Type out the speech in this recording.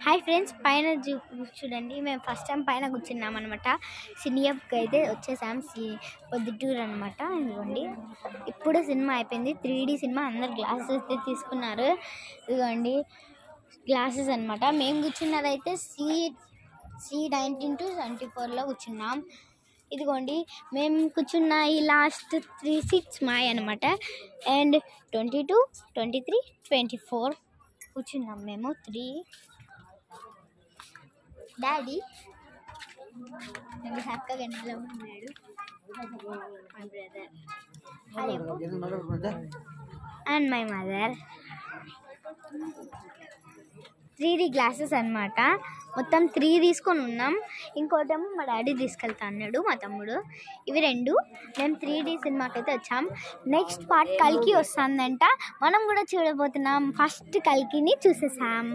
Hi friends, పైన చూడండి. మేము ఫస్ట్ టైం పైన కూర్చున్నాం అనమాట. సినియాకి అయితే వచ్చేసాం. పొద్దుటూరు అనమాట. ఇదిగోండి, ఇప్పుడు సినిమా అయిపోయింది. 3D cinema. అందరు గ్లాసెస్ అయితే తీసుకున్నారు. ఇదిగోండి గ్లాసెస్ అనమాట. మేము కూర్చున్నదైతే C19 to 74లో కూర్చున్నాం. ఇదిగోండి మేము కూర్చున్న ఈ లాస్ట్ 3 సీట్స్ మాయ అనమాట. అండ్ 22, 23, 24 కూర్చున్నాం మేము. 3 డాడీ హ్యాపీగా గంటలో ఉన్నాడు. My brother and my mother. 3D glasses అనమాట. మొత్తం 3 తీసుకొని ఉన్నాం. ఇంకోటేమో మా డాడీ తీసుకెళ్తా అన్నాడు, మా తమ్ముడు. ఇవి 2. మేము 3D సినిమాకి అయితే వచ్చాం. నెక్స్ట్ పార్ట్ కల్కి వస్తుందంట. మనం కూడా చూడబోతున్నాం. ఫస్ట్ కల్కిని చూసేసాం.